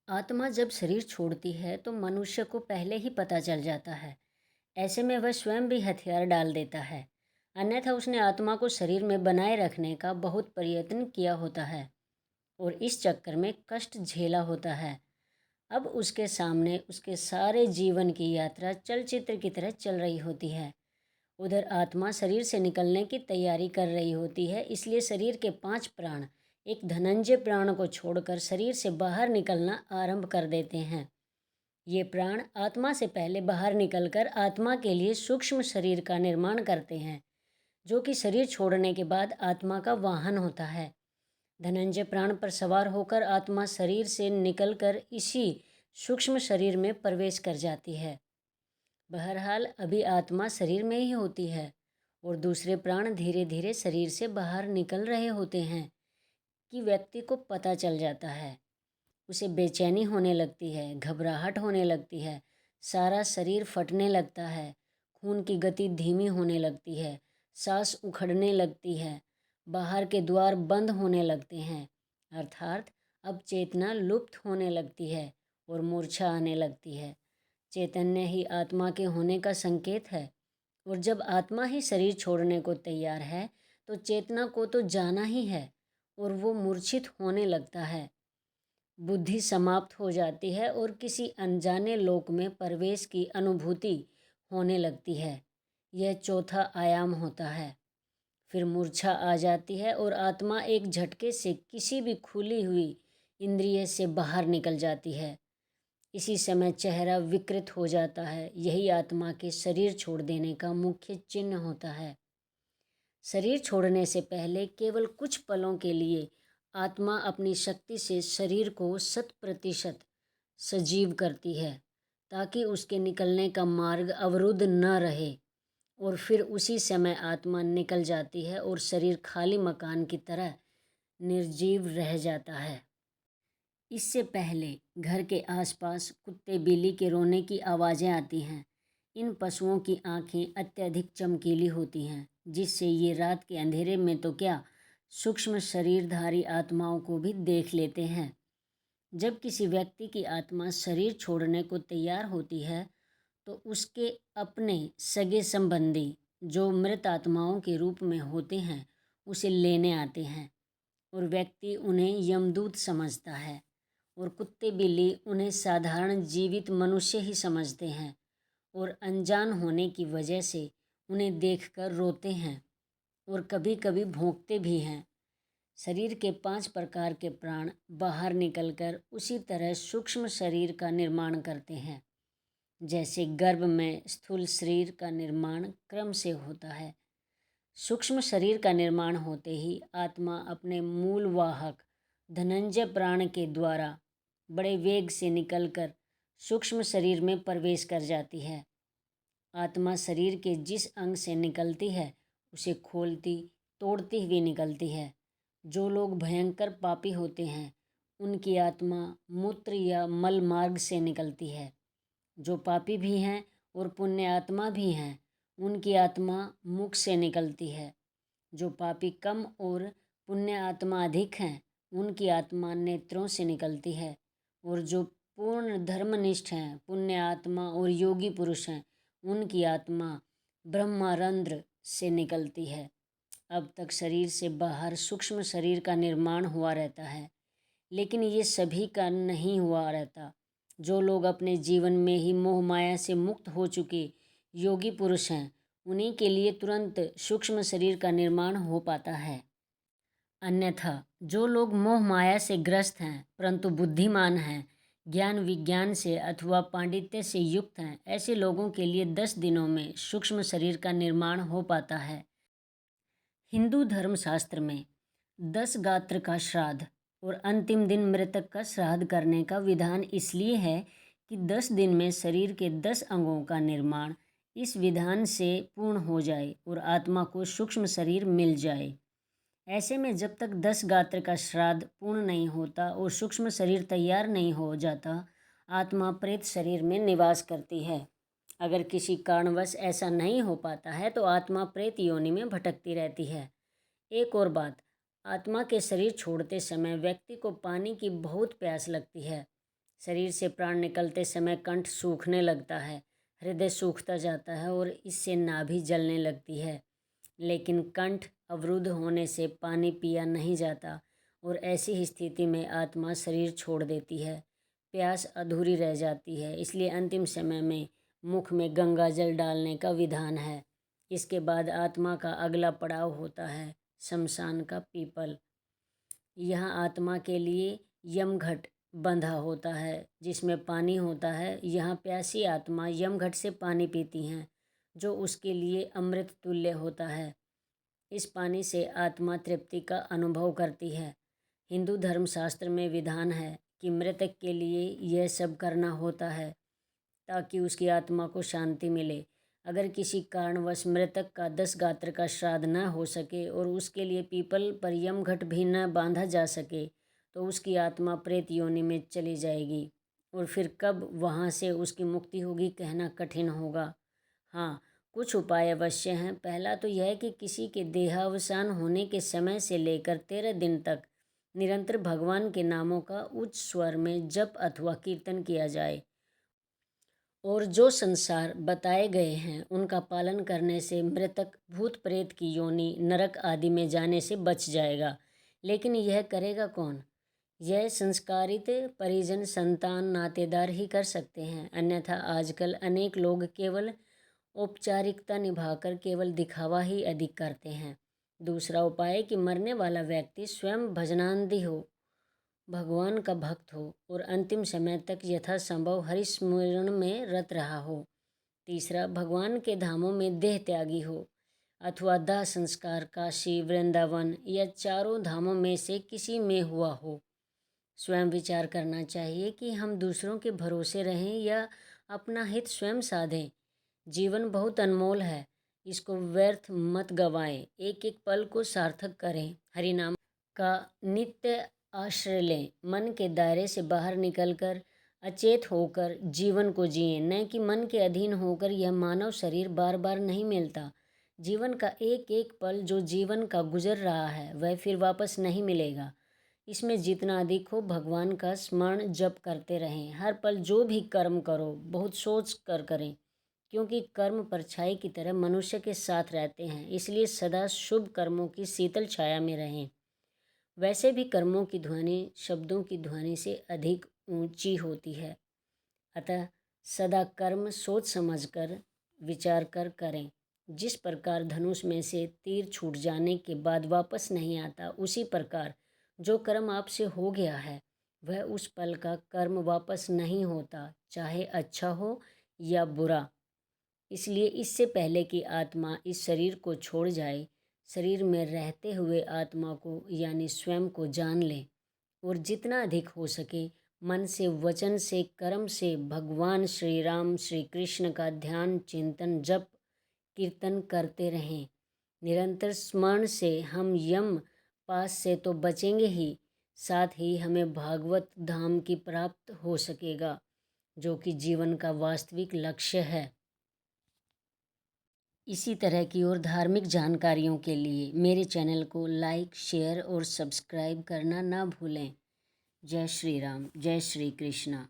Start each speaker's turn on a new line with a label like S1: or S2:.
S1: आत्मा जब शरीर छोड़ती है तो मनुष्य को पहले ही पता चल जाता है। ऐसे में वह स्वयं भी हथियार डाल देता है। अन्यथा उसने आत्मा को शरीर में बनाए रखने का बहुत प्रयत्न किया होता है और इस चक्कर में कष्ट झेला होता है। अब उसके सामने उसके सारे जीवन की यात्रा चलचित्र की तरह चल रही होती है। उधर आत्मा शरीर से निकलने की तैयारी कर रही होती है, इसलिए शरीर के 5 प्राण एक धनंजय प्राण को छोड़कर शरीर से बाहर निकलना आरंभ कर देते हैं। ये प्राण आत्मा से पहले बाहर निकलकर आत्मा के लिए सूक्ष्म शरीर का निर्माण करते हैं, जो कि शरीर छोड़ने के बाद आत्मा का वाहन होता है। धनंजय प्राण पर सवार होकर आत्मा शरीर से निकलकर इसी सूक्ष्म शरीर में प्रवेश कर जाती है। बहरहाल अभी आत्मा शरीर में ही होती है और दूसरे प्राण धीरे धीरे शरीर से बाहर निकल रहे होते हैं कि व्यक्ति को पता चल जाता है। उसे बेचैनी होने लगती है, घबराहट होने लगती है, सारा शरीर फटने लगता है, खून की गति धीमी होने लगती है, सांस उखड़ने लगती है, बाहर के द्वार बंद होने लगते हैं, अर्थात अब चेतना लुप्त होने लगती है और मूर्छा आने लगती है। चैतन्य ही आत्मा के होने का संकेत है और जब आत्मा ही शरीर छोड़ने को तैयार है तो चेतना को तो जाना ही है और वो मूर्छित होने लगता है। बुद्धि समाप्त हो जाती है और किसी अनजाने लोक में प्रवेश की अनुभूति होने लगती है। यह चौथा आयाम होता है। फिर मूर्छा आ जाती है और आत्मा एक झटके से किसी भी खुली हुई इंद्रिय से बाहर निकल जाती है। इसी समय चेहरा विकृत हो जाता है। यही आत्मा के शरीर छोड़ देने का मुख्य चिन्ह होता है। शरीर छोड़ने से पहले केवल कुछ पलों के लिए आत्मा अपनी शक्ति से शरीर को 100% सजीव करती है ताकि उसके निकलने का मार्ग अवरुद्ध न रहे और फिर उसी समय आत्मा निकल जाती है और शरीर खाली मकान की तरह निर्जीव रह जाता है। इससे पहले घर के आसपास कुत्ते बिल्ली के रोने की आवाज़ें आती हैं। इन पशुओं की आंखें अत्यधिक चमकीली होती हैं, जिससे ये रात के अंधेरे में तो क्या सूक्ष्म शरीरधारी आत्माओं को भी देख लेते हैं। जब किसी व्यक्ति की आत्मा शरीर छोड़ने को तैयार होती है तो उसके अपने सगे संबंधी जो मृत आत्माओं के रूप में होते हैं उसे लेने आते हैं और व्यक्ति उन्हें यमदूत समझता है और कुत्ते बिल्ली उन्हें साधारण जीवित मनुष्य ही समझते हैं और अनजान होने की वजह से उन्हें देखकर रोते हैं और कभी कभी भौंकते भी हैं। शरीर के 5 प्रकार के प्राण बाहर निकलकर उसी तरह सूक्ष्म शरीर का निर्माण करते हैं जैसे गर्भ में स्थूल शरीर का निर्माण क्रम से होता है। सूक्ष्म शरीर का निर्माण होते ही आत्मा अपने मूल वाहक धनंजय प्राण के द्वारा बड़े वेग से निकलकर सूक्ष्म शरीर में प्रवेश कर जाती है। आत्मा शरीर के जिस अंग से निकलती है उसे खोलती तोड़ती हुई निकलती है। जो लोग भयंकर पापी होते हैं उनकी आत्मा मूत्र या मल मार्ग से निकलती है। जो पापी भी हैं और पुण्य आत्मा भी हैं उनकी आत्मा मुख से निकलती है। जो पापी कम और पुण्य आत्मा अधिक हैं उनकी आत्मा नेत्रों से निकलती है और जो पूर्ण धर्मनिष्ठ हैं पुण्य आत्मा और योगी पुरुष हैं उनकी आत्मा ब्रह्मारंध्र से निकलती है। अब तक शरीर से बाहर सूक्ष्म शरीर का निर्माण हुआ रहता है, लेकिन ये सभी का नहीं हुआ रहता। जो लोग अपने जीवन में ही मोह माया से मुक्त हो चुके योगी पुरुष हैं उन्हीं के लिए तुरंत सूक्ष्म शरीर का निर्माण हो पाता है। अन्यथा जो लोग मोह माया से ग्रस्त हैं परंतु बुद्धिमान हैं, ज्ञान विज्ञान से अथवा पांडित्य से युक्त हैं, ऐसे लोगों के लिए 10 दिनों में सूक्ष्म शरीर का निर्माण हो पाता है। हिंदू धर्मशास्त्र में 10 गात्र का श्राद्ध और अंतिम दिन मृतक का श्राद्ध करने का विधान इसलिए है कि 10 दिन में शरीर के 10 अंगों का निर्माण इस विधान से पूर्ण हो जाए और आत्मा को सूक्ष्म शरीर मिल जाए। ऐसे में जब तक 10 गात्र का श्राद्ध पूर्ण नहीं होता और सूक्ष्म शरीर तैयार नहीं हो जाता, आत्मा प्रेत शरीर में निवास करती है। अगर किसी कारणवश ऐसा नहीं हो पाता है तो आत्मा प्रेत योनि में भटकती रहती है। एक और बात, आत्मा के शरीर छोड़ते समय व्यक्ति को पानी की बहुत प्यास लगती है। शरीर से प्राण निकलते समय कंठ सूखने लगता है, हृदय सूखता जाता है और इससे नाभि जलने लगती है। लेकिन कंठ अवरुद्ध होने से पानी पिया नहीं जाता और ऐसी स्थिति में आत्मा शरीर छोड़ देती है। प्यास अधूरी रह जाती है, इसलिए अंतिम समय में मुख में गंगा जल डालने का विधान है। इसके बाद आत्मा का अगला पड़ाव होता है शमशान का पीपल। यहाँ आत्मा के लिए यमघट बंधा होता है जिसमें पानी होता है। यहाँ प्यासी आत्मा यमघट से पानी पीती हैं जो उसके लिए अमृत तुल्य होता है। इस पानी से आत्मा तृप्ति का अनुभव करती है। हिंदू धर्मशास्त्र में विधान है कि मृतक के लिए यह सब करना होता है ताकि उसकी आत्मा को शांति मिले। अगर किसी कारणवश मृतक का 10 गात्र का श्राद्ध न हो सके और उसके लिए पीपल पर यमघट भी न बांधा जा सके तो उसकी आत्मा प्रेत योनि में चली जाएगी और फिर कब वहाँ से उसकी मुक्ति होगी कहना कठिन होगा। हाँ, कुछ उपाय अवश्य हैं। पहला तो यह है कि किसी के देहावसान होने के समय से लेकर 13 दिन तक निरंतर भगवान के नामों का उच्च स्वर में जप अथवा कीर्तन किया जाए और जो संसार बताए गए हैं उनका पालन करने से मृतक भूत प्रेत की योनि नरक आदि में जाने से बच जाएगा। लेकिन यह करेगा कौन? यह संस्कारित परिजन, संतान, नातेदार ही कर सकते हैं। अन्यथा आजकल अनेक लोग केवल औपचारिकता निभाकर केवल दिखावा ही अधिक करते हैं। दूसरा उपाय है कि मरने वाला व्यक्ति स्वयं भजनांधी हो, भगवान का भक्त हो और अंतिम समय तक यथासंभव हरिस्मरण में रत रहा हो। तीसरा, भगवान के धामों में देह त्यागी हो अथवा दाह संस्कार काशी, वृंदावन या चारों धामों में से किसी में हुआ हो। स्वयं विचार करना चाहिए कि हम दूसरों के भरोसे रहें या अपना हित स्वयं साधें। जीवन बहुत अनमोल है, इसको व्यर्थ मत गंवाएं। एक एक पल को सार्थक करें। हरिनाम का नित्य आश्रय लें। मन के दायरे से बाहर निकलकर अचेत होकर जीवन को जिएं, न कि मन के अधीन होकर। यह मानव शरीर बार बार नहीं मिलता। जीवन का एक एक पल जो जीवन का गुजर रहा है वह फिर वापस नहीं मिलेगा। इसमें जितना अधिक हो भगवान का स्मरण जप करते रहें। हर पल जो भी कर्म करो बहुत सोच कर करें, क्योंकि कर्म परछाई की तरह मनुष्य के साथ रहते हैं। इसलिए सदा शुभ कर्मों की शीतल छाया में रहें। वैसे भी कर्मों की ध्वनि शब्दों की ध्वनि से अधिक ऊंची होती है। अतः सदा कर्म सोच समझकर विचार कर करें। जिस प्रकार धनुष में से तीर छूट जाने के बाद वापस नहीं आता, उसी प्रकार जो कर्म आपसे हो गया है वह उस पल का कर्म वापस नहीं होता, चाहे अच्छा हो या बुरा। इसलिए इससे पहले कि आत्मा इस शरीर को छोड़ जाए, शरीर में रहते हुए आत्मा को यानी स्वयं को जान लें और जितना अधिक हो सके मन से, वचन से, कर्म से भगवान श्री राम श्री कृष्ण का ध्यान, चिंतन, जप, कीर्तन करते रहें। निरंतर स्मरण से हम यम पास से तो बचेंगे ही, साथ ही हमें भागवत धाम की प्राप्त हो सकेगा, जो कि जीवन का वास्तविक लक्ष्य है। इसी तरह की और धार्मिक जानकारियों के लिए मेरे चैनल को लाइक, शेयर और सब्सक्राइब करना ना भूलें। जय श्री राम, जय श्री कृष्णा।